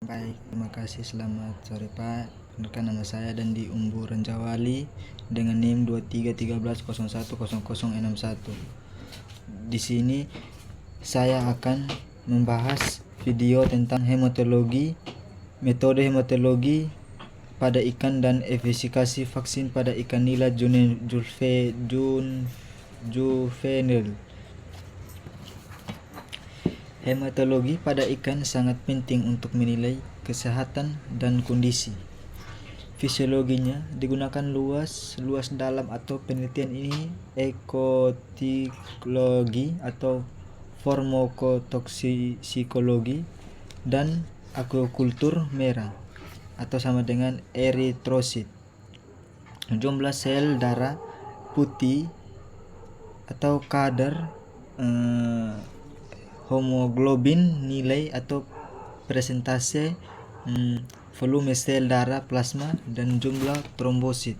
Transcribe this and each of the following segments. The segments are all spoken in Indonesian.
Baik, terima kasih. Selamat sore Pak. Perkenalkan nama saya Dandi Umbu Ranjawali dengan NIM 2313010061. Di sini saya akan membahas video tentang hematologi, metode hematologi pada ikan dan efikasi vaksin pada ikan nila juvenile. Hematologi pada ikan sangat penting untuk menilai kesehatan dan kondisi. Fisiologinya digunakan luas dalam atau penelitian ini ekotoksikologi atau farmakotoksikologi dan akukultur merah atau sama dengan eritrosit. Jumlah sel darah putih atau kadar hemoglobin, nilai atau presentase volume sel darah plasma dan jumlah trombosit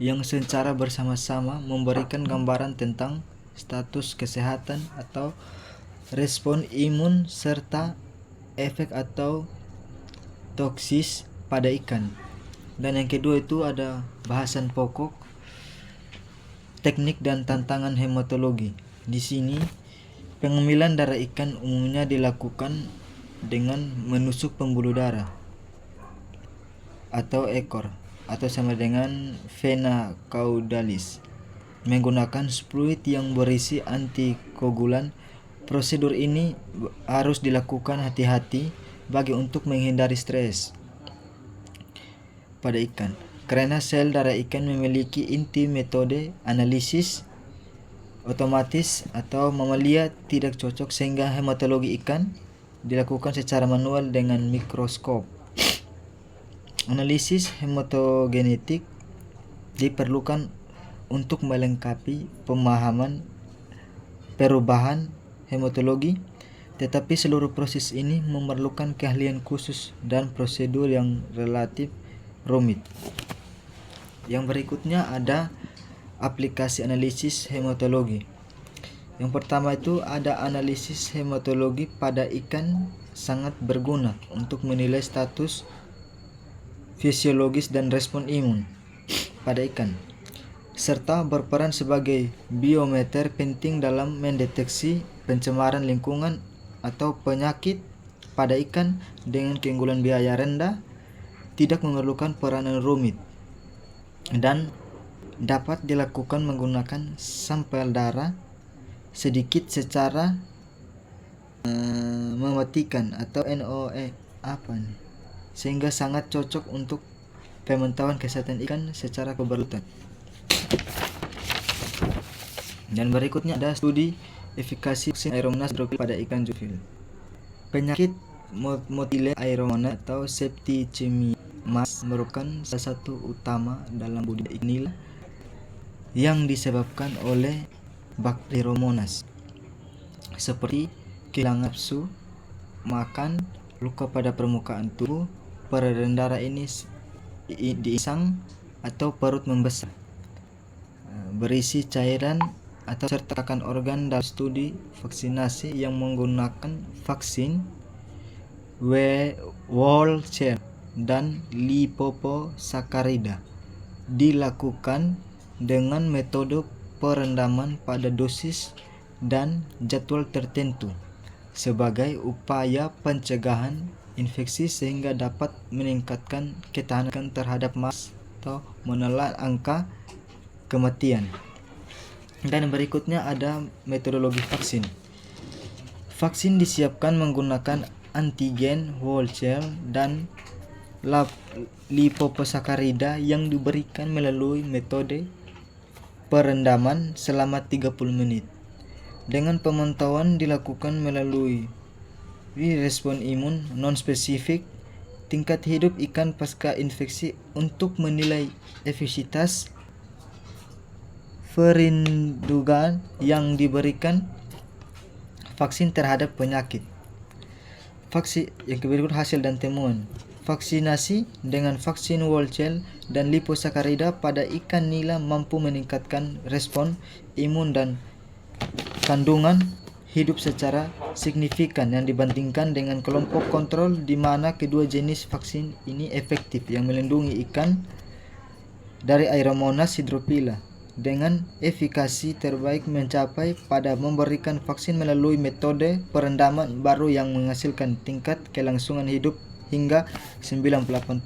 yang secara bersama-sama memberikan gambaran tentang status kesehatan atau respon imun serta efek atau toksis pada ikan. Dan yang kedua itu ada bahasan pokok, teknik dan tantangan hematologi. Di sini pengambilan darah ikan umumnya dilakukan dengan menusuk pembuluh darah atau ekor atau sama dengan vena caudalis menggunakan fluid yang berisi antikoagulan. Prosedur ini harus dilakukan hati-hati bagi untuk menghindari stres pada ikan karena sel darah ikan memiliki inti metode analisis otomatis atau mamalia tidak cocok sehingga hematologi ikan dilakukan secara manual dengan mikroskop. Analisis hematogenetik diperlukan untuk melengkapi pemahaman perubahan hematologi, tetapi seluruh proses ini memerlukan keahlian khusus dan prosedur yang relatif rumit. Yang berikutnya ada aplikasi analisis hematologi. Yang pertama itu ada analisis hematologi pada ikan sangat berguna untuk menilai status fisiologis dan respon imun pada ikan, serta berperan sebagai biometer penting dalam mendeteksi pencemaran lingkungan atau penyakit pada ikan dengan keunggulan biaya rendah, tidak memerlukan peranan rumit, dan dapat dilakukan menggunakan sampel darah sedikit secara mematikan atau NOE sehingga sangat cocok untuk pemantauan kesehatan ikan secara keberlanjutan. Dan berikutnya ada studi efikasi vaksin Aeromonas pada ikan juvenil. Penyakit motile aeromonas atau septicemia merupakan salah satu utama dalam budidaya ikan nila yang disebabkan oleh bakteri Aeromonas seperti kehilangan nafsu makan, luka pada permukaan tubuh, peredaran darah ini diisang atau perut membesar, berisi cairan atau sertakan organ. Dalam studi vaksinasi yang menggunakan vaksin whole cell dan lipoposakarida dilakukan dengan metode perendaman pada dosis dan jadwal tertentu sebagai upaya pencegahan infeksi sehingga dapat meningkatkan ketahanan terhadap mas atau menelan angka kematian. Dan berikutnya ada metodologi vaksin. Vaksin disiapkan menggunakan antigen whole cell dan lipoposakarida yang diberikan melalui metode perendaman selama 30 menit. Dengan pemantauan dilakukan melalui respon imun non-spesifik tingkat hidup ikan pasca infeksi untuk menilai efektivitas perlindungan yang diberikan vaksin terhadap penyakit. Yang berikut hasil dan temuan. Vaksinasi dengan vaksin whole cell dan liposakarida pada ikan nila mampu meningkatkan respon imun dan kandungan hidup secara signifikan yang dibandingkan dengan kelompok kontrol, di mana kedua jenis vaksin ini efektif yang melindungi ikan dari Aeromonas hydrophila dengan efikasi terbaik mencapai pada memberikan vaksin melalui metode perendaman baru yang menghasilkan tingkat kelangsungan hidup hingga 98%.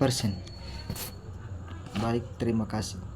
Baik, terima kasih.